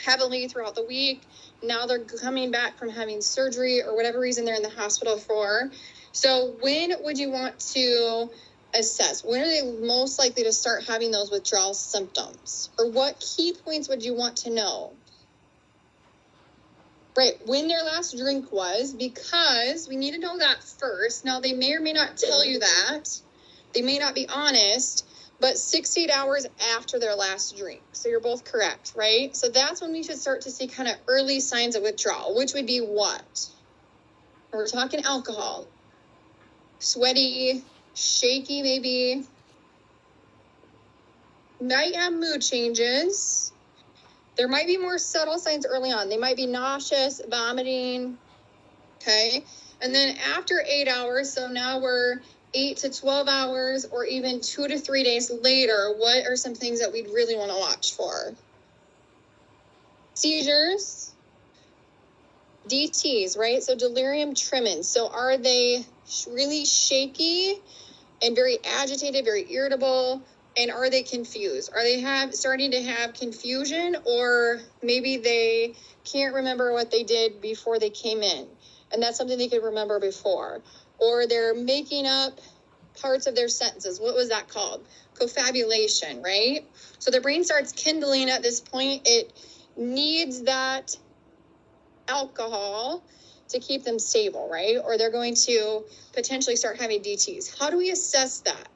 heavily throughout the week. Now they're coming back from having surgery or whatever reason they're in the hospital for. So when would you want to assess? When are they most likely to start having those withdrawal symptoms? Or what key points would you want to know? Right, when their last drink was, because we need to know that first. Now, they may or may not tell you that. They may not be honest, but 68 hours after their last drink. So you're both correct, right? So that's when we should start to see kind of early signs of withdrawal, which would be what? We're talking alcohol. Sweaty, shaky maybe. Might have mood changes. There might be more subtle signs early on. They might be nauseous, vomiting, okay? And then after 8 hours, so now we're 8 to 12 hours or even 2 to 3 days later, what are some things that we'd really want to watch for? Seizures, DTs, right? So delirium tremens. So are they really shaky and very agitated, very irritable? And are they confused? Are they starting to have confusion, or maybe they can't remember what they did before they came in, and that's something they could remember before? Or they're making up parts of their sentences. What was that called? Confabulation, right? So the brain starts kindling at this point. It needs that alcohol to keep them stable, right? Or they're going to potentially start having DTs. How do we assess that?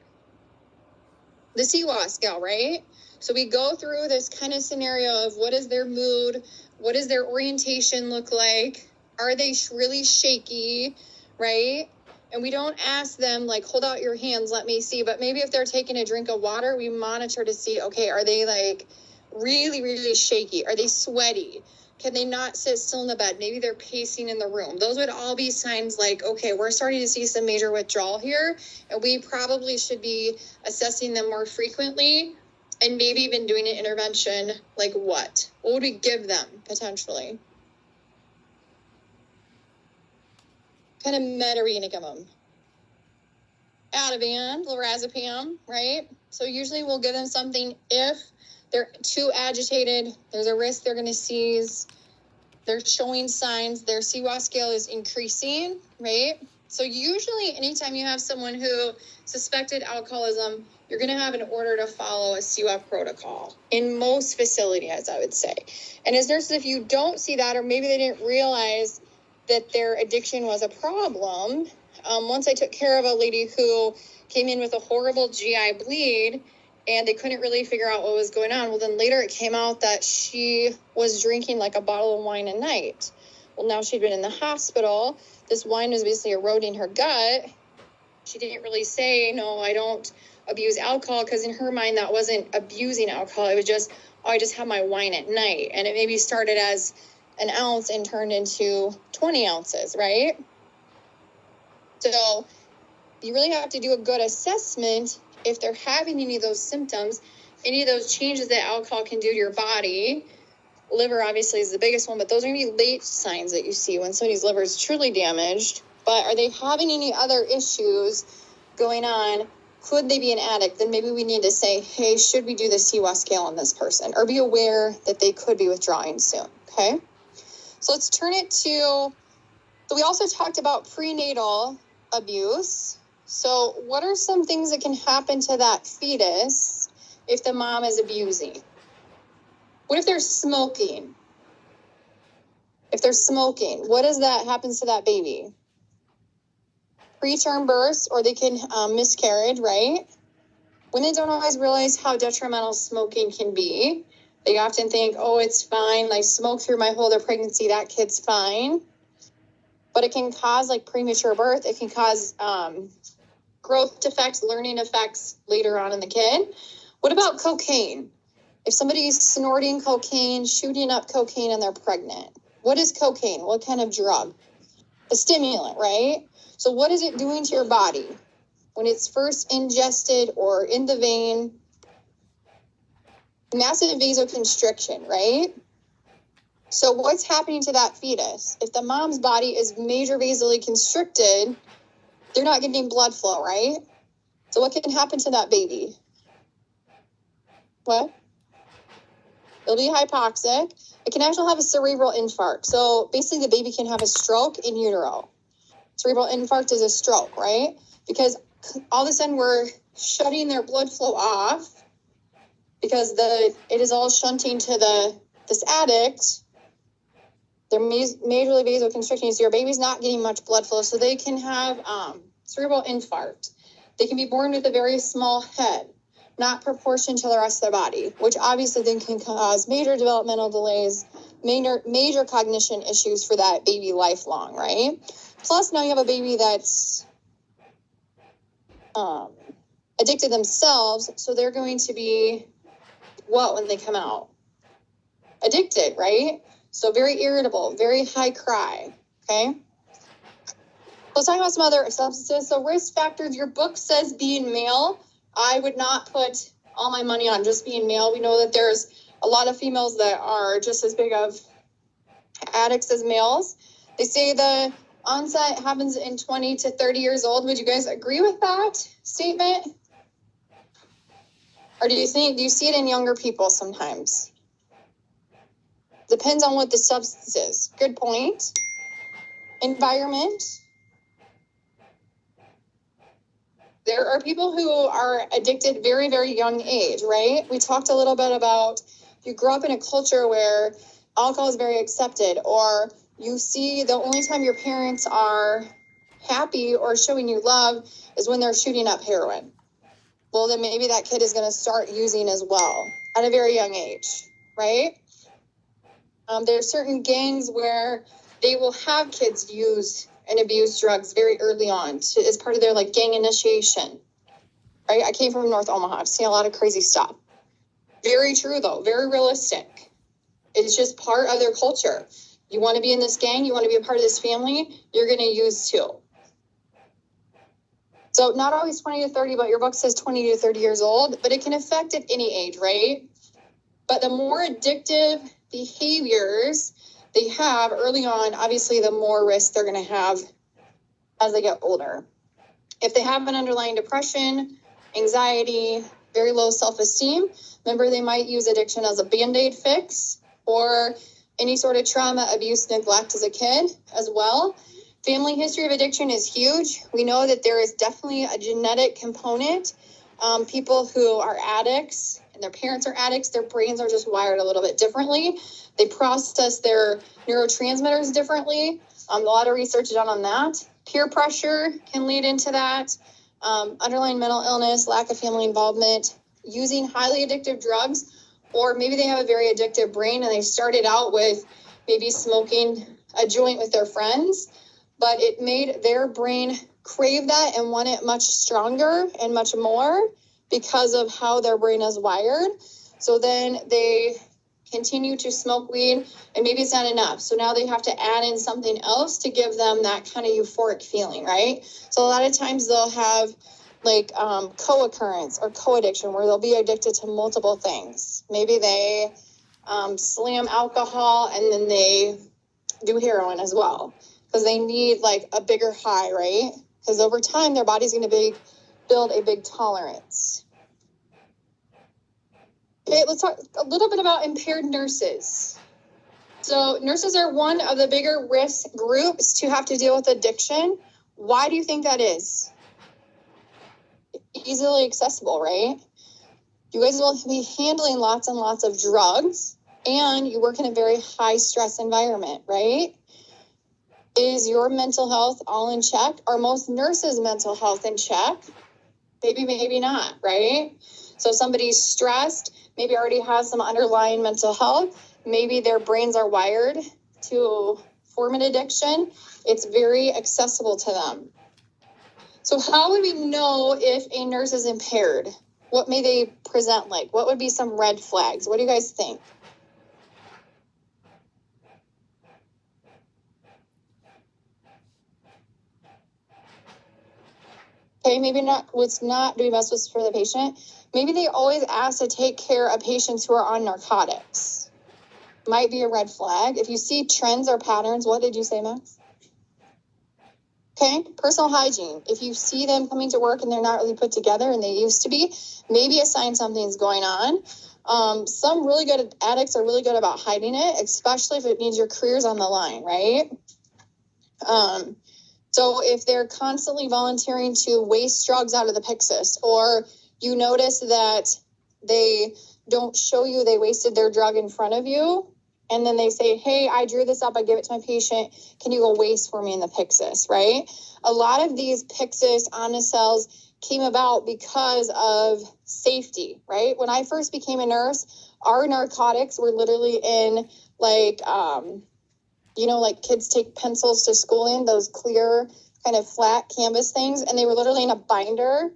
The CWA scale, right? So we go through this kind of scenario of what is their mood, what does their orientation look like, are they really shaky, right? And we don't ask them, like, hold out your hands, let me see. But maybe if they're taking a drink of water, we monitor to see, okay, are they, like, really, really shaky? Are they sweaty? Can they not sit still in the bed? Maybe they're pacing in the room. Those would all be signs like, okay, we're starting to see some major withdrawal here, and we probably should be assessing them more frequently and maybe even doing an intervention. Like what? What would we give them potentially? Kind of med are we going to give them? Ativan, lorazepam, right? So usually we'll give them something if they're too agitated, there's a risk they're going to seize, they're showing signs, their CWA scale is increasing, right? So usually anytime you have someone who suspected alcoholism, you're going to have an order to follow a CWA protocol in most facilities, I would say. And as nurses, if you don't see that, or maybe they didn't realize that their addiction was a problem, once I took care of a lady who came in with a horrible GI bleed, and they couldn't really figure out what was going on. Well, then later it came out that she was drinking like a bottle of wine a night. Well, now she'd been in the hospital. This wine was basically eroding her gut. She didn't really say, no, I don't abuse alcohol, because in her mind that wasn't abusing alcohol. It was just, oh, I just have my wine at night. And it maybe started as an ounce and turned into 20 ounces, right? So you really have to do a good assessment if they're having any of those symptoms, any of those changes that alcohol can do to your body. Liver obviously is the biggest one, but those are going to be late signs that you see when somebody's liver is truly damaged. But are they having any other issues going on? Could they be an addict? Then maybe we need to say, hey, should we do the CWA scale on this person? Or be aware that they could be withdrawing soon, okay? So let's turn it to, so we also talked about prenatal abuse. So what are some things that can happen to that fetus if the mom is abusing? What if they're smoking? If they're smoking, what does that happens to that baby? Preterm births, or they can miscarriage, right? Women don't always realize how detrimental smoking can be. They often think, oh, it's fine. I smoked through my whole other pregnancy. That kid's fine. But it can cause like premature birth. It can cause growth defects, learning effects later on in the kid. What about cocaine? If somebody's snorting cocaine, shooting up cocaine, and they're pregnant, what is cocaine? What kind of drug? A stimulant, right? So what is it doing to your body when it's first ingested or in the vein? Massive vasoconstriction, right? So what's happening to that fetus? If the mom's body is major vasally constricted, they're not getting blood flow, right? So what can happen to that baby? What? It'll be hypoxic. It can actually have a cerebral infarct. So basically the baby can have a stroke in utero. Cerebral infarct is a stroke, right? Because all of a sudden we're shutting their blood flow off because it is all shunting to this addict. They're majorly vasoconstricting, so your baby's not getting much blood flow, so they can have cerebral infarct. They can be born with a very small head, not proportioned to the rest of their body, which obviously then can cause major developmental delays, major cognition issues for that baby lifelong, right? Plus, now you have a baby that's addicted themselves, so they're going to be what when they come out? Addicted, right? So very irritable, very high cry, okay? Let's talk about some other substances. So risk factors, your book says being male. I would not put all my money on just being male. We know that there's a lot of females that are just as big of addicts as males. They say the onset happens in 20 to 30 years old. Would you guys agree with that statement? Or do you see it in younger people sometimes? Depends on what the substance is. Good point. Environment. There are people who are addicted very, very young age, right? We talked a little bit about if you grew up in a culture where alcohol is very accepted, or you see the only time your parents are happy or showing you love is when they're shooting up heroin. Well, then maybe that kid is going to start using as well at a very young age, right? There are certain gangs where they will have kids use and abuse drugs very early on as part of their like gang initiation, right? I came from North Omaha. I've seen a lot of crazy stuff. Very true, though. Very realistic. It's just part of their culture. You want to be in this gang, you want to be a part of this family, you're going to use too. So not always 20 to 30, but your book says 20 to 30 years old, but it can affect at any age, right? But the more addictive behaviors they have early on, obviously the more risk they're going to have as they get older. If they have an underlying depression, anxiety, very low self-esteem, remember they might use addiction as a Band-Aid fix, or any sort of trauma, abuse, neglect as a kid as well. Family history of addiction is huge. We know that there is definitely a genetic component. People who are addicts and their parents are addicts, their brains are just wired a little bit differently. They process their neurotransmitters differently. A lot of research done on that. Peer pressure can lead into that. Underlying mental illness, lack of family involvement, using highly addictive drugs, or maybe they have a very addictive brain and they started out with maybe smoking a joint with their friends, but it made their brain crave that and want it much stronger and much more because of how their brain is wired. So then they continue to smoke weed and maybe it's not enough. So now they have to add in something else to give them that kind of euphoric feeling, right? So a lot of times they'll have like co-occurrence or co-addiction where they'll be addicted to multiple things. Maybe they slam alcohol and then they do heroin as well because they need like a bigger high, right? Because over time their body's going to build a big tolerance. Okay, let's talk a little bit about impaired nurses. So nurses are one of the bigger risk groups to have to deal with addiction. Why do you think that is? Easily accessible, right? You guys will be handling lots and lots of drugs, and you work in a very high stress environment, right? Is your mental health all in check? Are most nurses' mental health in check? Maybe, maybe not, right? So somebody's stressed, maybe already has some underlying mental health. Maybe their brains are wired to form an addiction. It's very accessible to them. So how would we know if a nurse is impaired? What may they present like? What would be some red flags? What do you guys think? Okay, maybe not what's not doing best was for the patient. Maybe they always ask to take care of patients who are on narcotics. Might be a red flag. If you see trends or patterns, what did you say, Max? Okay, personal hygiene. If you see them coming to work and they're not really put together and they used to be, maybe a sign something's going on. Some really good addicts are really good about hiding it, especially if it means your career's on the line, right? So if they're constantly volunteering to waste drugs out of the Pyxis, or you notice that they don't show you they wasted their drug in front of you, and then they say, hey, I drew this up, I gave it to my patient, can you go waste for me in the Pyxis, right? A lot of these Pyxis Omnicells came about because of safety, right? When I first became a nurse, our narcotics were literally in like kids take pencils to school in, those clear kind of flat canvas things, and they were literally in a binder,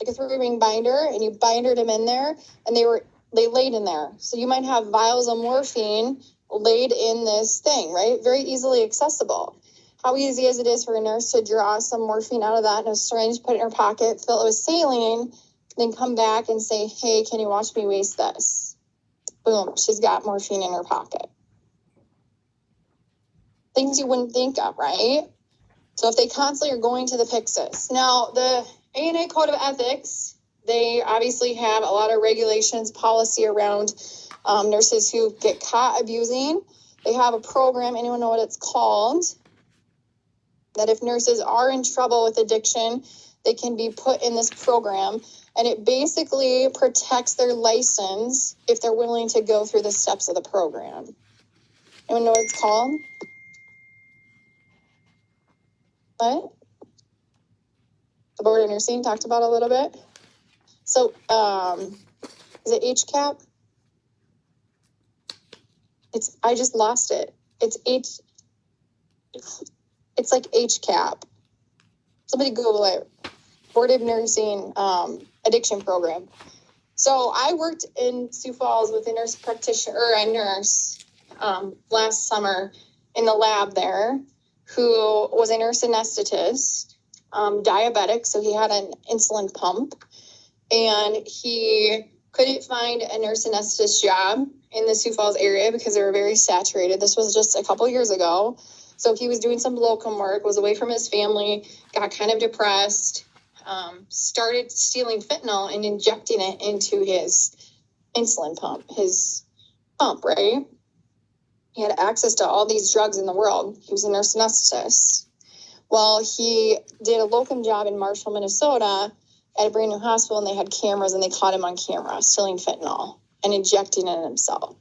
like a 3-ring binder, and you bindered them in there, and they laid in there. So you might have vials of morphine laid in this thing, right? Very easily accessible. How easy as it is for a nurse to draw some morphine out of that in a syringe, put it in her pocket, fill it with saline, then come back and say, hey, can you watch me waste this? Boom, she's got morphine in her pocket. Things you wouldn't think of, right? So if they constantly are going to the Pyxis. Now, the ANA Code of Ethics, they obviously have a lot of regulations, policy around nurses who get caught abusing. They have a program, anyone know what it's called? That if nurses are in trouble with addiction, they can be put in this program. And it basically protects their license if they're willing to go through the steps of the program. Anyone know what it's called? What? The Board of Nursing talked about a little bit. So, is it HCAP? I just lost it. It's like HCAP. Somebody Google it. Board of Nursing addiction program. So I worked in Sioux Falls with a nurse practitioner, or a nurse, last summer in the lab there, who was a nurse anesthetist, diabetic, so he had an insulin pump, and he couldn't find a nurse anesthetist job in the Sioux Falls area because they were very saturated. This was just a couple years ago. So he was doing some locum work, was away from his family, got kind of depressed, started stealing fentanyl and injecting it into his insulin pump, his pump, right? He had access to all these drugs in the world. He was a nurse anesthetist. Well, he did a locum job in Marshall, Minnesota at a brand new hospital, and they had cameras, and they caught him on camera stealing fentanyl and injecting it in himself.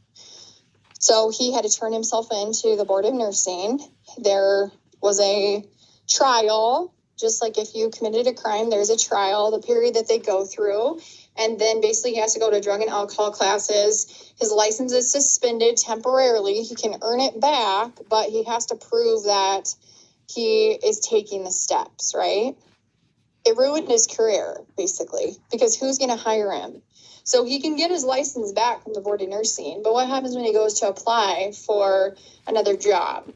So he had to turn himself into the Board of Nursing. There was a trial, just like if you committed a crime, there's a trial, the period that they go through. And then basically he has to go to drug and alcohol classes. His license is suspended temporarily. He can earn it back, but he has to prove that he is taking the steps, right? It ruined his career, basically, because who's going to hire him? So he can get his license back from the Board of Nursing, but what happens when he goes to apply for another job?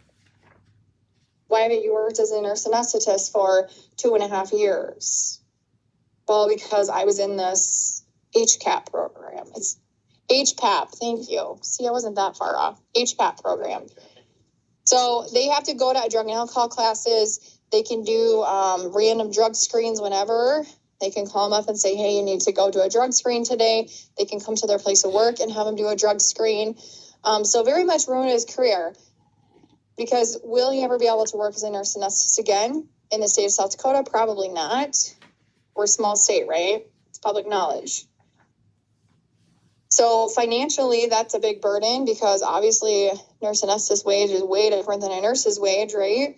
Why haven't you worked as a nurse anesthetist for 2.5 years? Well, because I was in this HCAP program. It's HPAP, thank you. See, I wasn't that far off. HPAP program. So they have to go to drug and alcohol classes. They can do random drug screens whenever. They can call them up and say, hey, you need to go do a drug screen today. They can come to their place of work and have them do a drug screen. So very much ruined his career. Because will he ever be able to work as a nurse anesthetist again in the state of South Dakota? Probably not. We're a small state, right? It's public knowledge. So financially, that's a big burden because obviously nurse anesthetist wage is way different than a nurse's wage, right?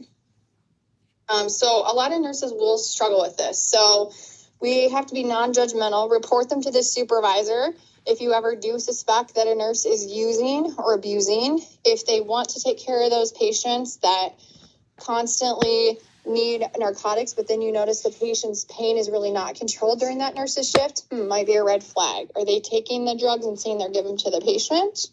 So a lot of nurses will struggle with this. So we have to be non-judgmental, report them to the supervisor. If you ever do suspect that a nurse is using or abusing, if they want to take care of those patients that constantly need narcotics, but then you notice the patient's pain is really not controlled during that nurse's shift, might be a red flag. Are they taking the drugs and saying they're giving them to the patient?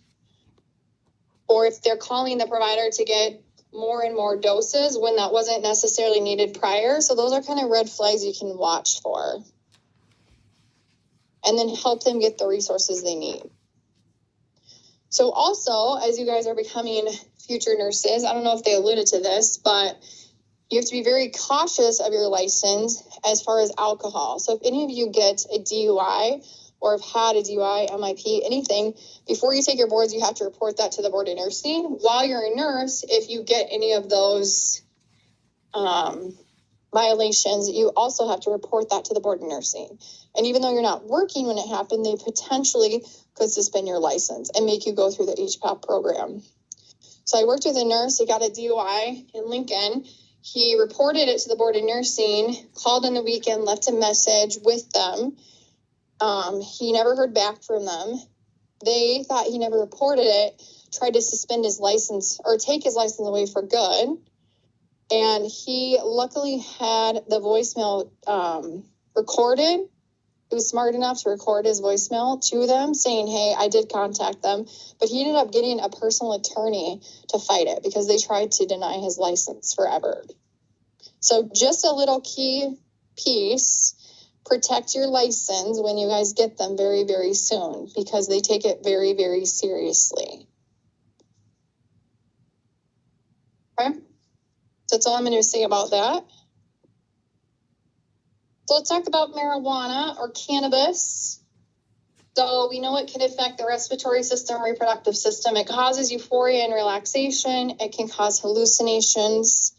Or if they're calling the provider to get more and more doses when that wasn't necessarily needed prior. So those are kind of red flags you can watch for. And then help them get the resources they need. So also, as you guys are becoming future nurses, I don't know if they alluded to this, but you have to be very cautious of your license as far as alcohol. So if any of you get a DUI or have had a DUI, MIP, anything, before you take your boards, you have to report that to the board of nursing. While you're a nurse, if you get any of those violations, you also have to report that to the board of nursing. And even though you're not working when it happened, they potentially could suspend your license and make you go through the HPAP program. So I worked with a nurse. He got a DUI in Lincoln. He reported it to the board of nursing, called on the weekend, left a message with them. He never heard back from them. They thought he never reported it, tried to suspend his license or take his license away for good. And he luckily had the voicemail recorded. He was smart enough to record his voicemail to them saying, hey, I did contact them. But he ended up getting a personal attorney to fight it because they tried to deny his license forever. So just a little key piece, protect your license when you guys get them very, very soon because they take it very, very seriously. Okay, so that's all I'm going to say about that. So let's talk about marijuana or cannabis. So we know it can affect the respiratory system, reproductive system. It causes euphoria and relaxation. It can cause hallucinations.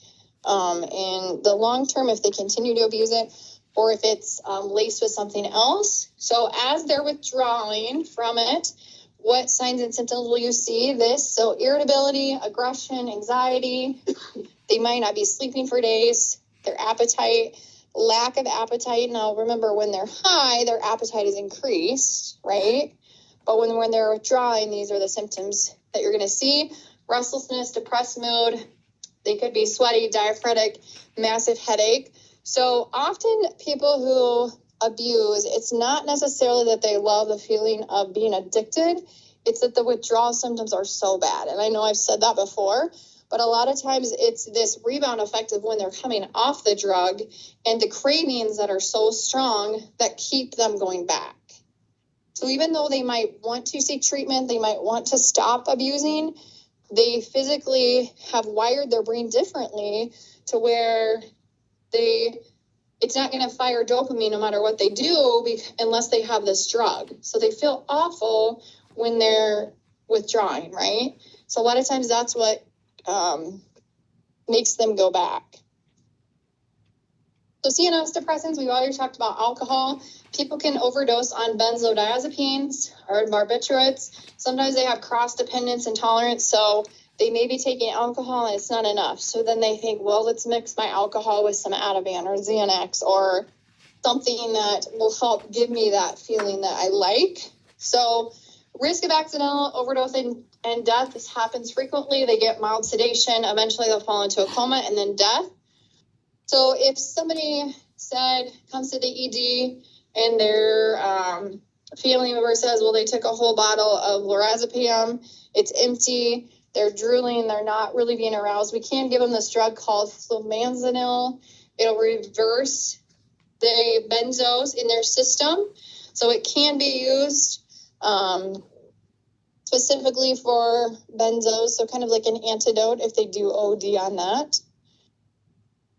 In the long term, if they continue to abuse it, or if it's laced with something else. So as they're withdrawing from it, what signs and symptoms will you see? This, so irritability, aggression, anxiety. They might not be sleeping for days. Their appetite, lack of appetite. Now, remember, when they're high, their appetite is increased, right? But when they're withdrawing, these are the symptoms that you're going to see. Restlessness, depressed mood. They could be sweaty, diaphoretic, massive headache. So often people who abuse, it's not necessarily that they love the feeling of being addicted. It's that the withdrawal symptoms are so bad. And I know I've said that before. But a lot of times it's this rebound effect of when they're coming off the drug and the cravings that are so strong that keep them going back. So even though they might want to seek treatment, they might want to stop abusing, they physically have wired their brain differently to where it's not going to fire dopamine no matter what they do unless they have this drug. So they feel awful when they're withdrawing, right? So a lot of times that's what makes them go back. So CNS depressants, we've already talked about alcohol. People can overdose on benzodiazepines or barbiturates. Sometimes they have cross-dependence intolerance, so they may be taking alcohol and it's not enough. So then they think, well, let's mix my alcohol with some Ativan or Xanax or something that will help give me that feeling that I like. So risk of accidental overdose and death, this happens frequently. They get mild sedation. Eventually they'll fall into a coma and then death. So if somebody comes to the ED and their family member says, well, they took a whole bottle of lorazepam, it's empty, they're drooling, they're not really being aroused, we can give them this drug called flumazenil. It'll reverse the benzos in their system. So it can be used specifically for benzos, so kind of like an antidote if they do OD on that.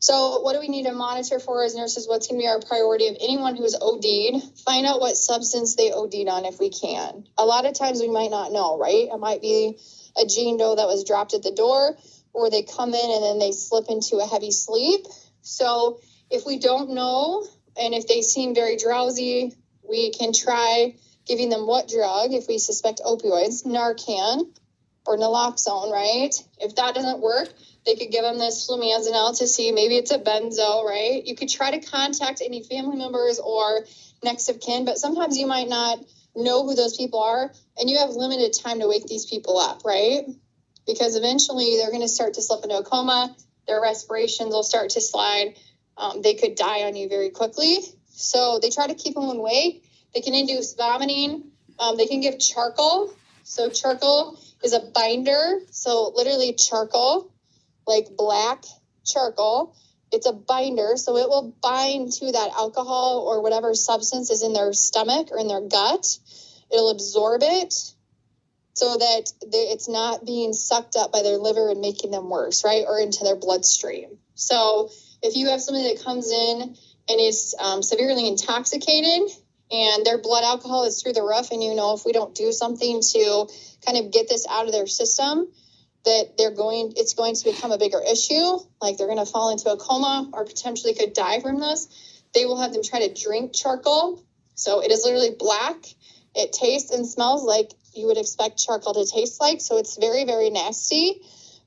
So what do we need to monitor for as nurses? What's going to be our priority of anyone who's OD'd? Find out what substance they OD'd on if we can. A lot of times we might not know, right? It might be a G-Endo that was dropped at the door, or they come in and then they slip into a heavy sleep. So if we don't know, and if they seem very drowsy, we can try giving them what drug if we suspect opioids, Narcan or naloxone, right? If that doesn't work, they could give them this flumazenil to see maybe it's a benzo, right? You could try to contact any family members or next of kin, but sometimes you might not know who those people are, and you have limited time to wake these people up, right? Because eventually they're going to start to slip into a coma, their respirations will start to slide, they could die on you very quickly. So they try to keep them awake. They can induce vomiting. They can give charcoal. So charcoal is a binder. So literally charcoal, like black charcoal. It's a binder. So it will bind to that alcohol or whatever substance is in their stomach or in their gut. It'll absorb it so that it's not being sucked up by their liver and making them worse, right? Or into their bloodstream. So if you have somebody that comes in and is severely intoxicated, and their blood alcohol is through the roof. And, if we don't do something to kind of get this out of their system, that it's going to become a bigger issue. Like they're going to fall into a coma or potentially could die from this. They will have them try to drink charcoal. So it is literally black. It tastes and smells like you would expect charcoal to taste like. So it's very, very nasty.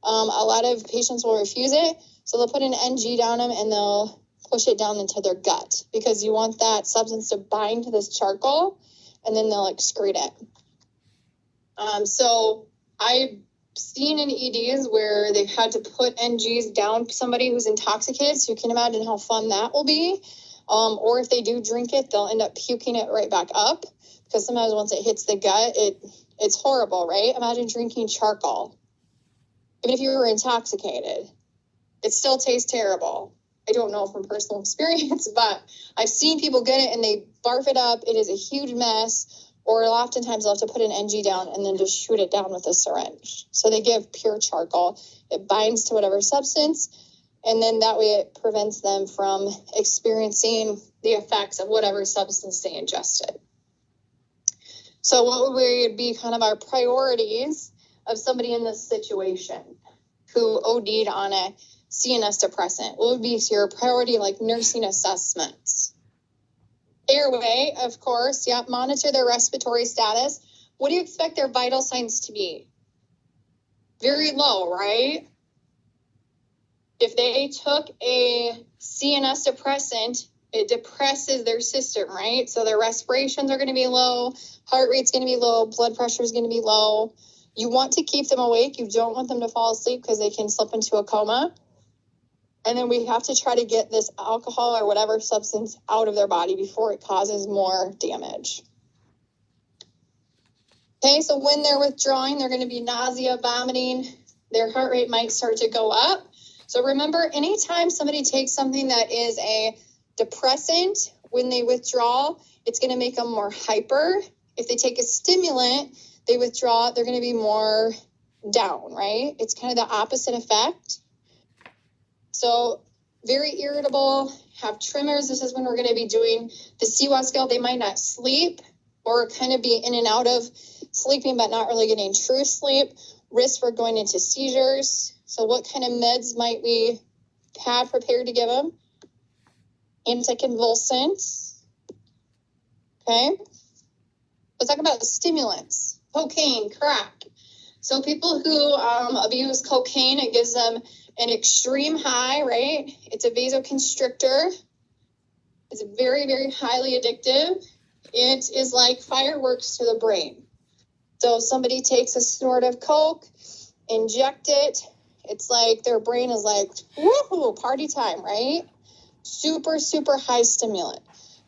A lot of patients will refuse it. So they'll put an NG down them and they'll push it down into their gut because you want that substance to bind to this charcoal and then they'll excrete it. So I've seen in EDs where they've had to put NGs down somebody who's intoxicated. So you can imagine how fun that will be. Or if they do drink it, they'll end up puking it right back up because sometimes once it hits the gut, it's horrible, right? Imagine drinking charcoal. Even if you were intoxicated, it still tastes terrible. I don't know from personal experience, but I've seen people get it and they barf it up. It is a huge mess. Or oftentimes they'll have to put an NG down and then just shoot it down with a syringe. So they give pure charcoal. It binds to whatever substance, and then that way it prevents them from experiencing the effects of whatever substance they ingested. So what would be kind of our priorities of somebody in this situation who OD'd on a CNS depressant? What would be your priority, like nursing assessments? Airway, of course. Yep. Monitor their respiratory status. What do you expect their vital signs to be? Very low, right? If they took a CNS depressant, it depresses their system, right? So their respirations are going to be low, heart rate's going to be low, blood pressure is going to be low. You want to keep them awake. You don't want them to fall asleep because they can slip into a coma. And then we have to try to get this alcohol or whatever substance out of their body before it causes more damage. Okay, so when they're withdrawing, they're going to be nausea, vomiting. Their heart rate might start to go up. So remember, anytime somebody takes something that is a depressant, when they withdraw, it's going to make them more hyper. If they take a stimulant, they withdraw, they're going to be more down, right? It's kind of the opposite effect. So very irritable, have tremors. This is when we're going to be doing the CWAS scale. They might not sleep or kind of be in and out of sleeping, but not really getting true sleep. Risk for going into seizures. So what kind of meds might we have prepared to give them? Anticonvulsants. Okay. Let's talk about stimulants. Cocaine, crack. So people who abuse cocaine, it gives them an extreme high, right? It's a vasoconstrictor. It's very, very highly addictive. It is like fireworks to the brain. So if somebody takes a snort of coke, inject it, it's like their brain is like, woohoo, party time, right? Super, super high stimulant.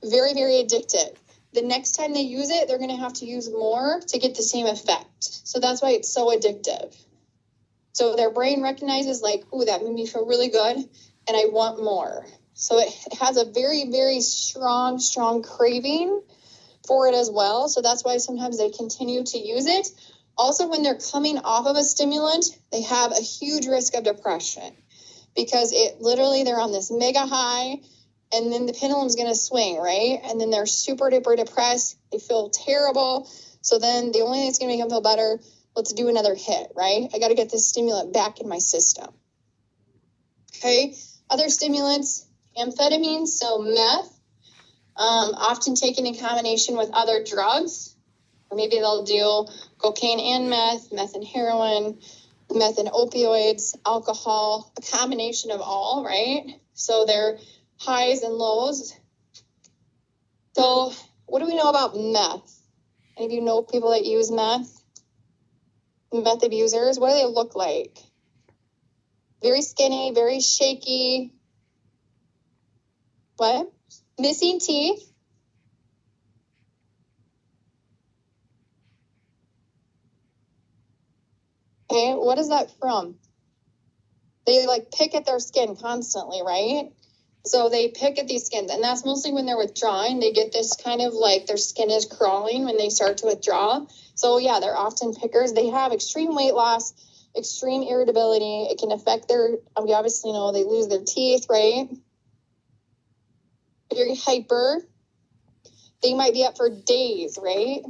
Very, very addictive. The next time they use it, they're going to have to use more to get the same effect. So that's why it's so addictive. So their brain recognizes like, ooh, that made me feel really good, and I want more. So it has a very, very strong craving for it as well. So that's why sometimes they continue to use it. Also, when they're coming off of a stimulant, they have a huge risk of depression because they're on this mega high, and then the pendulum's going to swing, right? And then they're super duper depressed. They feel terrible. So then the only thing that's going to make them feel better, let's do another hit, right? I got to get this stimulant back in my system. Okay. Other stimulants, amphetamines, so meth, often taken in combination with other drugs. Or maybe they'll do cocaine and meth and heroin, meth and opioids, alcohol, a combination of all, right? So they're highs and lows. So what do we know about meth? Any of you know people that use meth? Meth abusers, what do they look like? Very skinny, very shaky. What? Missing teeth. Okay, what is that from? They like pick at their skin constantly, right? So they pick at these skins, and that's mostly when they're withdrawing. They get this kind of like their skin is crawling when they start to withdraw. So yeah, they're often pickers. They have extreme weight loss, extreme irritability. It can affect we obviously know they lose their teeth, right? Very hyper. they might be up for days, right?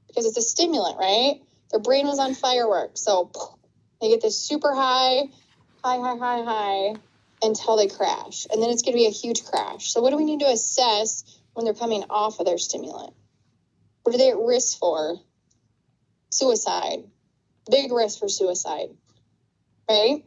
Because it's a stimulant, right? Their brain was on fireworks. So they get this super high until they crash. And then it's going to be a huge crash. So what do we need to assess when they're coming off of their stimulant? What are they at risk for? Suicide. Big risk for suicide, right?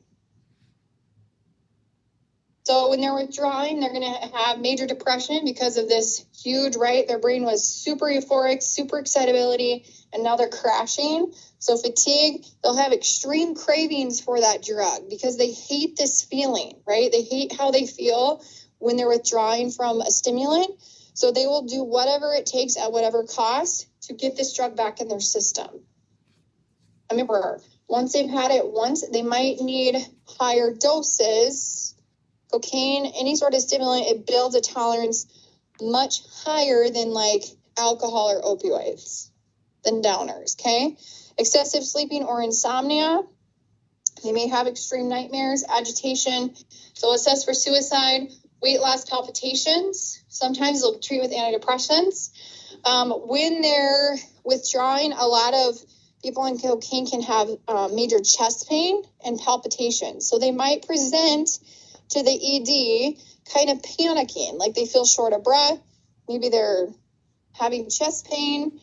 So when they're withdrawing, they're going to have major depression because of this huge, right? Their brain was super euphoric, super excitability, and now they're crashing. So fatigue, they'll have extreme cravings for that drug because they hate this feeling, right? They hate how they feel when they're withdrawing from a stimulant. So they will do whatever it takes at whatever cost to get this drug back in their system. Remember, once they've had it once, they might need higher doses. Cocaine, any sort of stimulant, it builds a tolerance much higher than like alcohol or opioids, than downers, okay? Excessive sleeping or insomnia. They may have extreme nightmares, agitation. They'll assess for suicide, weight loss, palpitations. Sometimes they'll treat with antidepressants. When they're withdrawing, a lot of people on cocaine can have major chest pain and palpitations. So they might present to the ED kind of panicking, like they feel short of breath. Maybe they're having chest pain.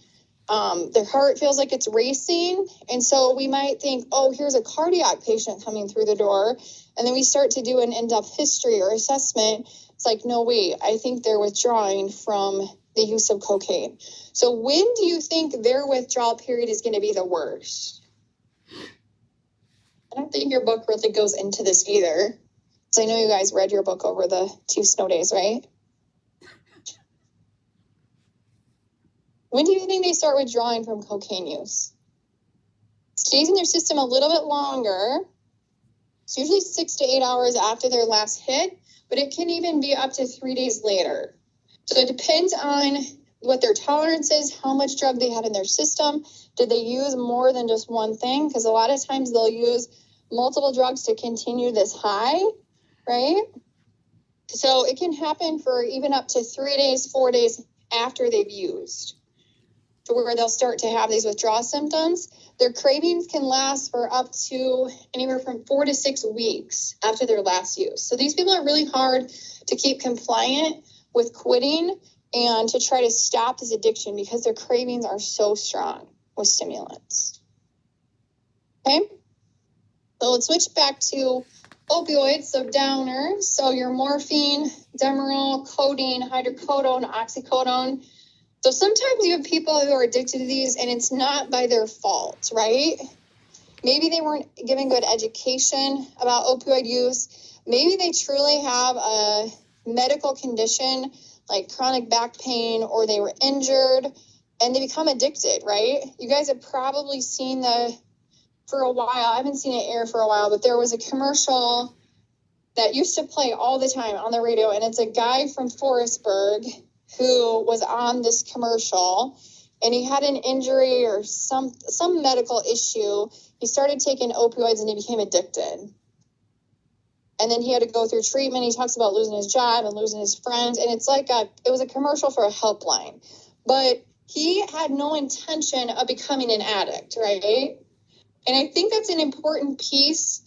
Their heart feels like it's racing. And so we might think, oh, here's a cardiac patient coming through the door. And then we start to do an in-depth history or assessment. It's like, no, wait, I think they're withdrawing from the use of cocaine. So when do you think their withdrawal period is going to be the worst? I don't think your book really goes into this either. Because I know you guys read your book over the 2 snow days, right? When do you think they start withdrawing from cocaine use? It stays in their system a little bit longer. It's usually 6 to 8 hours after their last hit, but it can even be up to 3 days later. So it depends on what their tolerance is, how much drug they had in their system. Did they use more than just one thing? Because a lot of times they'll use multiple drugs to continue this high, right? So it can happen for even up to 3 days, 4 days after they've used, to where they'll start to have these withdrawal symptoms. Their cravings can last for up to anywhere from 4 to 6 weeks after their last use. So these people are really hard to keep compliant with quitting and to try to stop this addiction because their cravings are so strong with stimulants. Okay? So let's switch back to opioids, so downers. So your morphine, Demerol, codeine, hydrocodone, oxycodone. So sometimes you have people who are addicted to these and it's not by their fault, right? Maybe they weren't given good education about opioid use. Maybe they truly have a medical condition like chronic back pain, or they were injured and they become addicted, right? You guys have probably seen for a while, I haven't seen it air for a while, but there was a commercial that used to play all the time on the radio, and it's a guy from Forestburg who was on this commercial, and he had an injury or some medical issue. He started taking opioids and he became addicted. And then he had to go through treatment. He talks about losing his job and losing his friends. And it's like it was a commercial for a helpline. But he had no intention of becoming an addict, right? And I think that's an important piece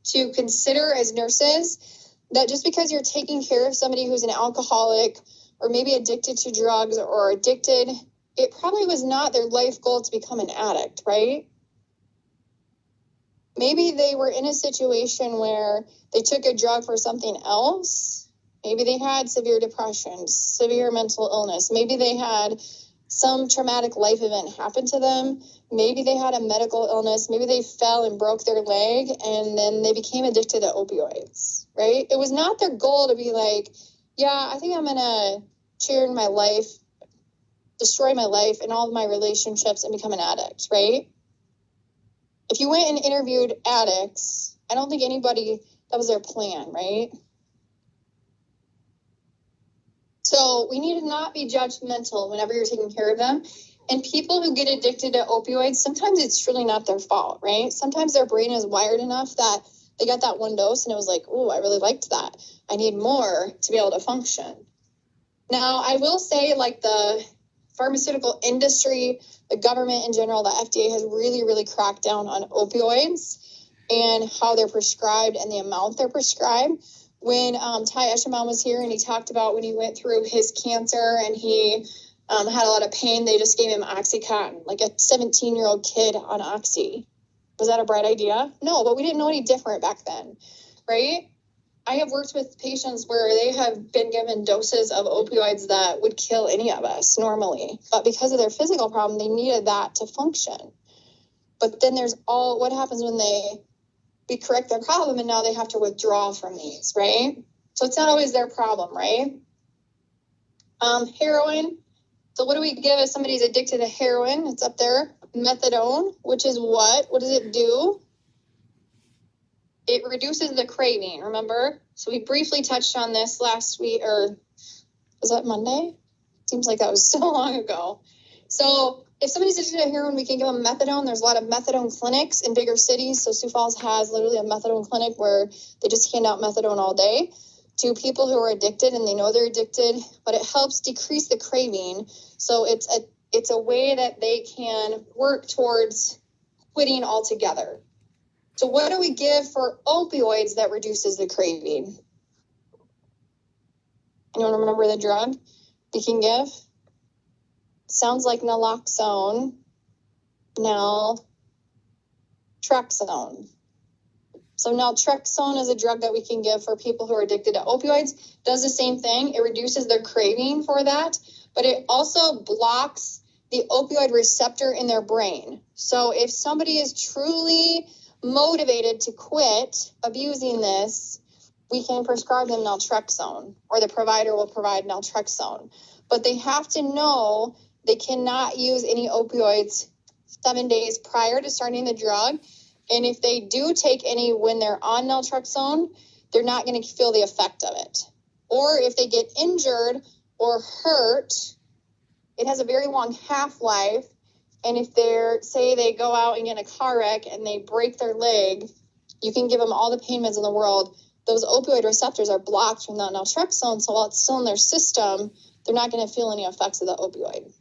to consider as nurses, that just because you're taking care of somebody who's an alcoholic or maybe addicted to drugs or addicted, it probably was not their life goal to become an addict, right? Maybe they were in a situation where they took a drug for something else. Maybe they had severe depression, severe mental illness. Maybe they had some traumatic life event happen to them. Maybe they had a medical illness. Maybe they fell and broke their leg and then they became addicted to opioids, right? It was not their goal to be like, yeah, I think I'm going to turn my life, destroy my life and all of my relationships and become an addict, right? If you went and interviewed addicts, I don't think anybody, that was their plan, right? So we need to not be judgmental whenever you're taking care of them. And people who get addicted to opioids, sometimes it's truly not their fault, right? Sometimes their brain is wired enough that they got that one dose and it was like, oh, I really liked that. I need more to be able to function. Now, I will say, like, the pharmaceutical industry, the government in general, the FDA has really, really cracked down on opioids and how they're prescribed and the amount they're prescribed. When Ty Eschenbaum was here and he talked about when he went through his cancer and he had a lot of pain, they just gave him Oxycontin, like a 17-year-old kid on Oxy. Was that a bright idea? No, but we didn't know any different back then, right? I have worked with patients where they have been given doses of opioids that would kill any of us normally, but because of their physical problem, they needed that to function. But then there's what happens when we correct their problem and now they have to withdraw from these, right? So it's not always their problem, right? Heroin. So what do we give if somebody's addicted to heroin? It's up there. Methadone, which is what? What does it do? It reduces the craving, remember? So we briefly touched on this last week, or was that Monday? Seems like that was so long ago. So if somebody's addicted to heroin, we can give them methadone. There's a lot of methadone clinics in bigger cities. So Sioux Falls has literally a methadone clinic where they just hand out methadone all day to people who are addicted and they know they're addicted, but it helps decrease the craving. So it's a way that they can work towards quitting altogether. So what do we give for opioids that reduces the craving? Anyone remember the drug we can give? Sounds like naloxone, naltrexone. So naltrexone is a drug that we can give for people who are addicted to opioids. Does the same thing. It reduces their craving for that, but it also blocks the opioid receptor in their brain. So if somebody is truly motivated to quit abusing this, we can prescribe them naltrexone, or the provider will provide naltrexone. But they have to know they cannot use any opioids 7 days prior to starting the drug. And if they do take any when they're on naltrexone, they're not going to feel the effect of it. Or if they get injured or hurt, it has a very long half-life. And if say they go out and get in a car wreck and they break their leg, you can give them all the pain meds in the world. Those opioid receptors are blocked from that naltrexone. So while it's still in their system, they're not going to feel any effects of the opioid.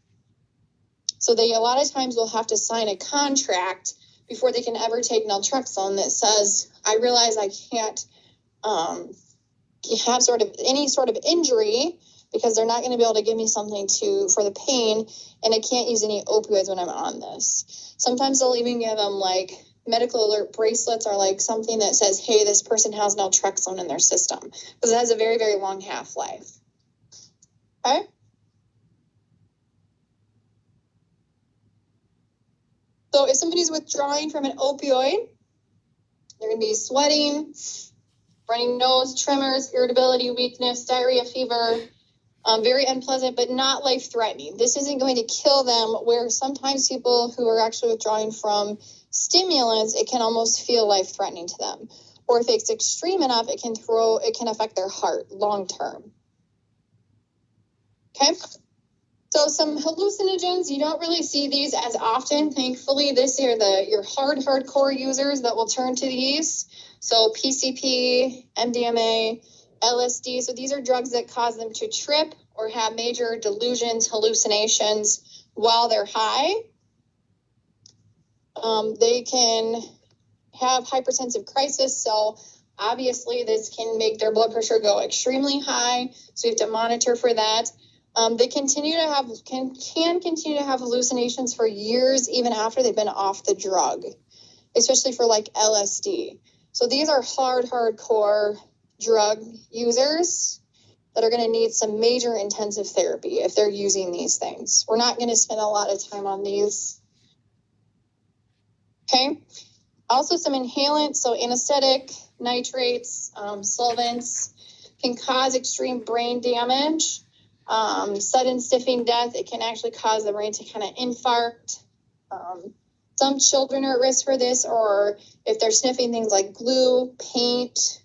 So they a lot of times will have to sign a contract before they can ever take naltrexone that says, I realize I can't have any sort of injury because they're not going to be able to give me something for the pain, and I can't use any opioids when I'm on this. Sometimes they'll even give them like medical alert bracelets or like something that says, hey, this person has naltrexone in their system, because it has a very, very long half-life. Okay? So if somebody's withdrawing from an opioid, they're going to be sweating, running nose, tremors, irritability, weakness, diarrhea, fever, very unpleasant, but not life-threatening. This isn't going to kill them, where sometimes people who are actually withdrawing from stimulants, it can almost feel life-threatening to them. Or if it's extreme enough, it can affect their heart long-term. Okay? So some hallucinogens, you don't really see these as often. Thankfully, this are your hardcore users that will turn to these. So PCP, MDMA, LSD. So these are drugs that cause them to trip or have major delusions, hallucinations while they're high. They can have hypertensive crisis. So obviously this can make their blood pressure go extremely high. So you have to monitor for that. They can continue to have hallucinations for years, even after they've been off the drug, especially for like LSD. So these are hardcore drug users that are going to need some major intensive therapy if they're using these things. We're not going to spend a lot of time on these. Okay. Also some inhalants, so anesthetic, nitrates, solvents can cause extreme brain damage. Sudden stiffing death, it can actually cause the brain to kind of infarct. Some children are at risk for this, or if they're sniffing things like glue, paint,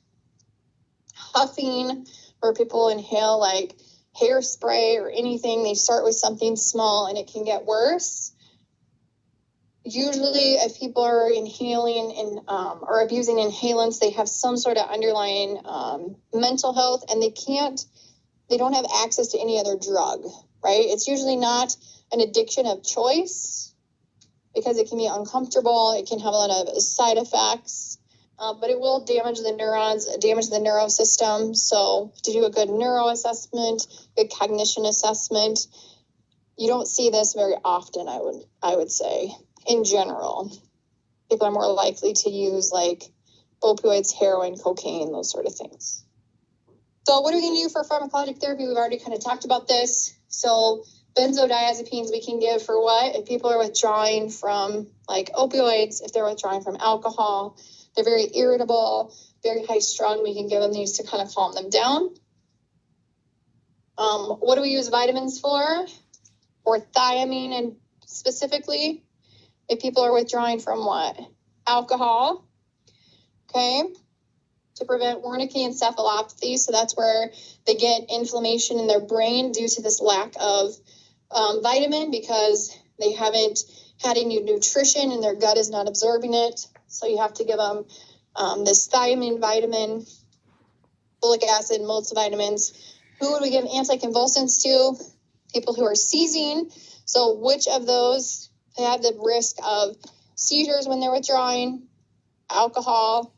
huffing, or people inhale like hairspray or anything, they start with something small and it can get worse. Usually if people are inhaling or abusing inhalants, they have some sort of underlying mental health, and they can't they don't have access to any other drug, right? It's usually not an addiction of choice because it can be uncomfortable. It can have a lot of side effects, but it will damage the neurons, damage the neurosystem. So to do a good neuro assessment, good cognition assessment, you don't see this very often, I would say, in general. People are more likely to use like opioids, heroin, cocaine, those sort of things. So what are we going to do for pharmacologic therapy? We've already kind of talked about this. So benzodiazepines we can give for what? If people are withdrawing from like opioids, if they're withdrawing from alcohol, they're very irritable, very high strung, we can give them these to kind of calm them down. What do we use vitamins for? Or thiamine, and specifically, if people are withdrawing from what? Alcohol, okay? To prevent Wernicke encephalopathy. So that's where they get inflammation in their brain due to this lack of vitamin because they haven't had any nutrition and their gut is not absorbing it. So you have to give them this thiamine vitamin, folic acid, multivitamins. Who would we give anticonvulsants to? People who are seizing. So which of those have the risk of seizures when they're withdrawing? Alcohol,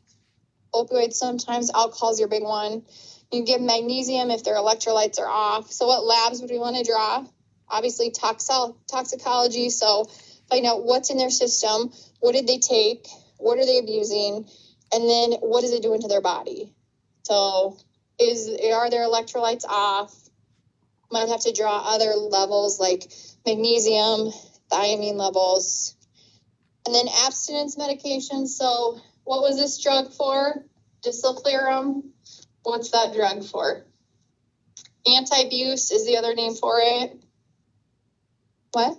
opioids sometimes, alcohol is your big one. You give magnesium if their electrolytes are off. So what labs would we want to draw? Obviously toxicology, so find out what's in their system, what did they take, what are they abusing, and then what is it doing to their body? So are their electrolytes off? Might have to draw other levels like magnesium, thiamine levels, and then abstinence medication. So what was this drug for? Disulfiram. What's that drug for? Anti-abuse is the other name for it. What?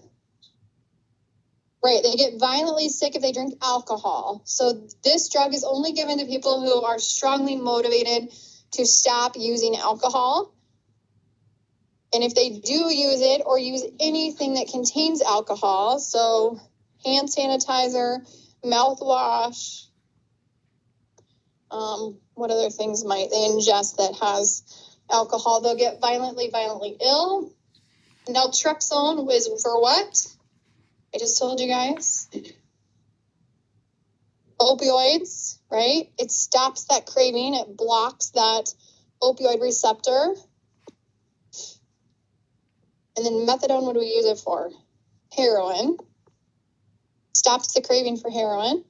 Right, they get violently sick if they drink alcohol. So this drug is only given to people who are strongly motivated to stop using alcohol. And if they do use it or use anything that contains alcohol, so hand sanitizer, mouthwash, what other things might they ingest that has alcohol, they'll get violently ill. Naltrexone was for what? I just told you guys. Opioids, right? It stops that craving. It blocks that opioid receptor. And then methadone, what do we use it for? Heroin. Stops the craving for heroin.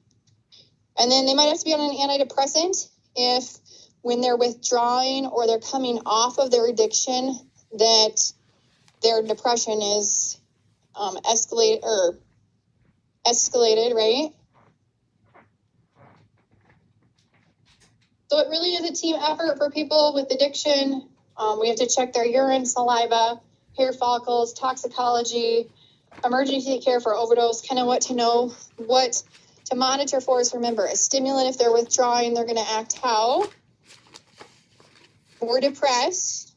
And then they might have to be on an antidepressant if when they're withdrawing or they're coming off of their addiction that their depression is escalated, right? So it really is a team effort for people with addiction. We have to check their urine, saliva, hair follicles, toxicology, emergency care for overdose, kind of what to know, what to monitor for is, remember, a stimulant, if they're withdrawing, they're going to act how? More depressed.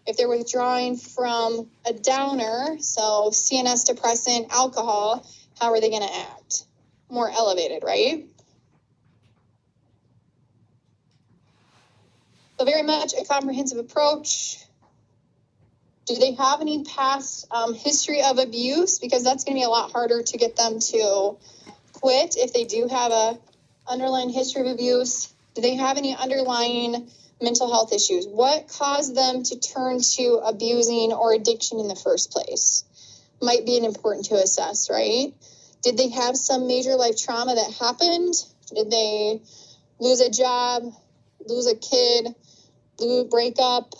If they're withdrawing from a downer, so CNS depressant, alcohol, how are they going to act? More elevated, right? So very much a comprehensive approach. Do they have any past history of abuse? Because that's going to be a lot harder to get them to quit if they do have a underlying history of abuse. Do they have any underlying mental health issues? What caused them to turn to abusing or addiction in the first place? Might be important to assess, right? Did they have some major life trauma that happened? Did they lose a job, lose a kid, break up,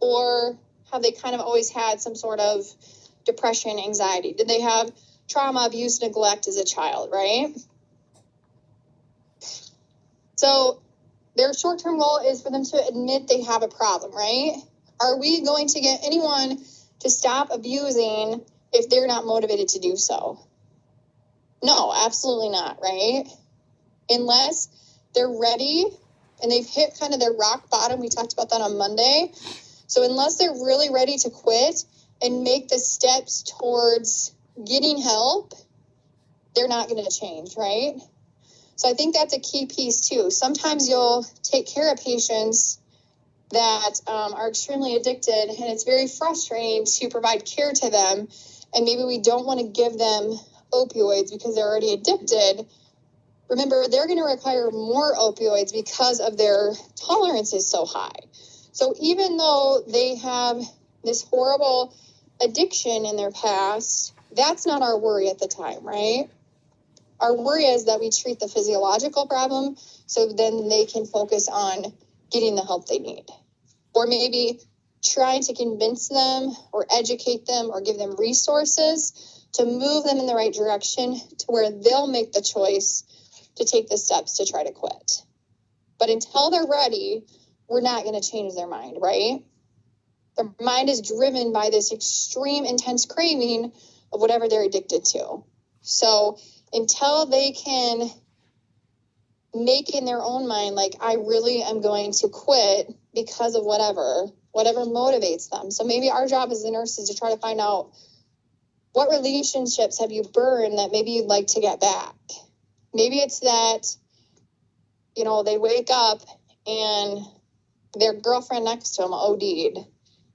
or have they kind of always had some sort of depression, anxiety? Did they have trauma, abuse, neglect as a child, right? So their short-term goal is for them to admit they have a problem, right? Are we going to get anyone to stop abusing if they're not motivated to do so? No, absolutely not, right? Unless they're ready and they've hit kind of their rock bottom. We talked about that on Monday. So unless they're really ready to quit and make the steps towards getting help, they're not going to change, right? So I think that's a key piece too. Sometimes you'll take care of patients that are extremely addicted, and it's very frustrating to provide care to them. And maybe we don't want to give them opioids because they're already addicted. Remember, they're going to require more opioids because of their tolerance is so high. So even though they have this horrible addiction in their past, that's not our worry at the time, right? Our worry is that we treat the physiological problem so then they can focus on getting the help they need. Or maybe trying to convince them or educate them or give them resources to move them in the right direction to where they'll make the choice to take the steps to try to quit. But until they're ready, we're not going to change their mind, right? Their mind is driven by this extreme, intense craving of whatever they're addicted to. So until they can make in their own mind, like, I really am going to quit because of whatever motivates them. So maybe our job as the nurses is to try to find out what relationships have you burned that maybe you'd like to get back. Maybe it's that, they wake up and their girlfriend next to them OD'd.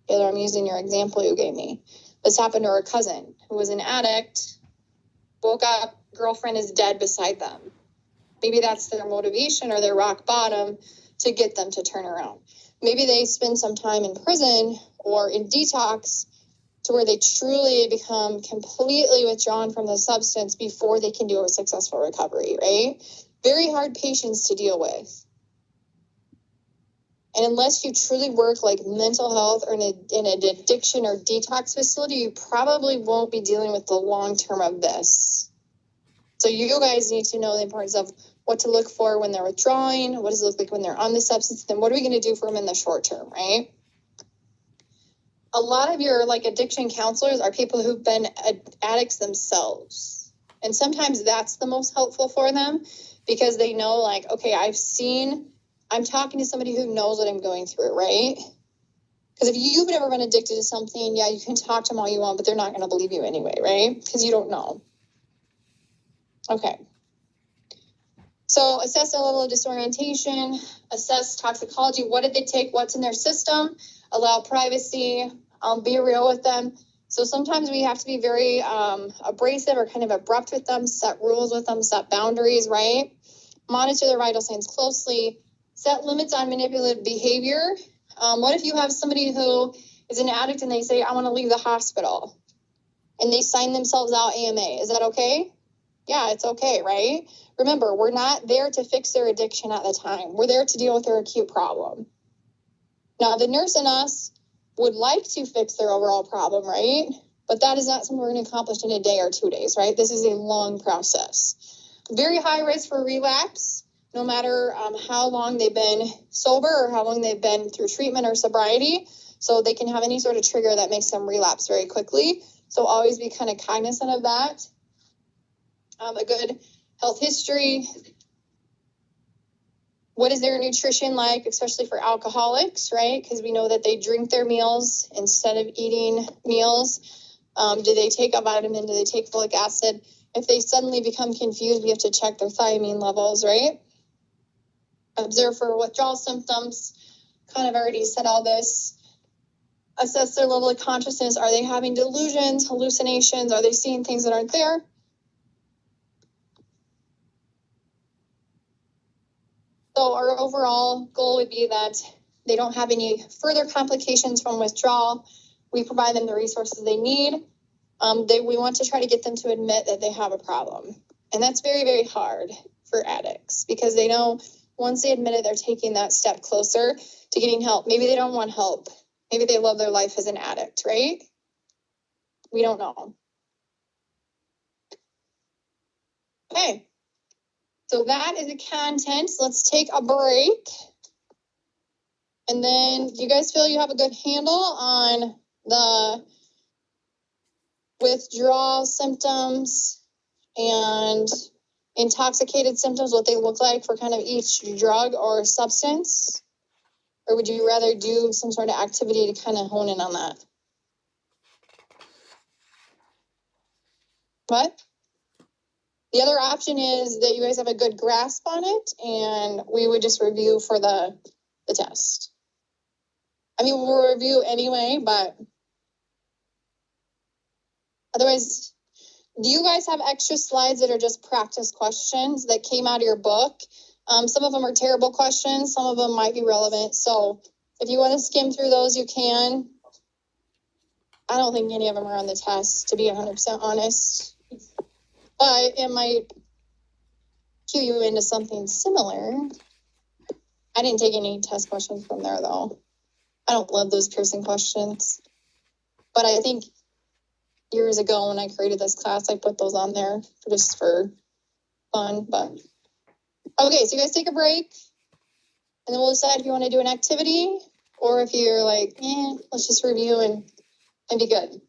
I'm using your example you gave me. This happened to our cousin who was an addict, woke up, girlfriend is dead beside them. Maybe that's their motivation or their rock bottom to get them to turn around. Maybe they spend some time in prison or in detox to where they truly become completely withdrawn from the substance before they can do a successful recovery, right? Very hard patients to deal with. And unless you truly work like mental health or in an addiction or detox facility, you probably won't be dealing with the long term of this. So you guys need to know the importance of what to look for when they're withdrawing, what does it look like when they're on the substance, then what are we going to do for them in the short term, right? A lot of your addiction counselors are people who've been addicts themselves. And sometimes that's the most helpful for them because they know okay, I'm talking to somebody who knows what I'm going through, right? Because if you've never been addicted to something, yeah, you can talk to them all you want, but they're not going to believe you anyway, right? Because you don't know. Okay. So assess their level of disorientation, assess toxicology. What did they take? What's in their system? Allow privacy. Be real with them. So sometimes we have to be very abrasive or kind of abrupt with them, set rules with them, set boundaries, right? Monitor their vital signs closely. Set limits on manipulative behavior. What if you have somebody who is an addict and they say, I want to leave the hospital, and they sign themselves out AMA? Is that okay? Yeah, it's okay, right? Remember, we're not there to fix their addiction at the time. We're there to deal with their acute problem. Now, the nurse in us would like to fix their overall problem, right? But that is not something we're going to accomplish in a day or 2 days, right? This is a long process. Very high risk for relapse, no matter how long they've been sober or how long they've been through treatment or sobriety. So they can have any sort of trigger that makes them relapse very quickly. So always be kind of cognizant of that. A good health history. What is their nutrition like, especially for alcoholics, right? Because we know that they drink their meals instead of eating meals. Do they take a vitamin? Do they take folic acid? If they suddenly become confused, we have to check their thiamine levels, right? Observe for withdrawal symptoms. Kind of already said all this. Assess their level of consciousness. Are they having delusions, hallucinations? Are they seeing things that aren't there? So our overall goal would be that they don't have any further complications from withdrawal. We provide them the resources they need. We want to try to get them to admit that they have a problem. And that's very, very hard for addicts because they know once they admit it, they're taking that step closer to getting help. Maybe they don't want help. Maybe they love their life as an addict, right? We don't know. Okay. So that is the content. Let's take a break. And then do you guys feel you have a good handle on the withdrawal symptoms and intoxicated symptoms, what they look like for kind of each drug or substance? Or would you rather do some sort of activity to kind of hone in on that? What? The other option is that you guys have a good grasp on it and we would just review for the test. I mean, we'll review anyway, but otherwise, do you guys have extra slides that are just practice questions that came out of your book? Some of them are terrible questions. Some of them might be relevant. So if you want to skim through those, you can. I don't think any of them are on the test, to be 100% honest. But it might cue you into something similar. I didn't take any test questions from there, though. I don't love those Pearson questions. But I think years ago when I created this class, I put those on there just for fun. But okay, so you guys take a break, and then we'll decide if you want to do an activity or if you're like, let's just review and be good.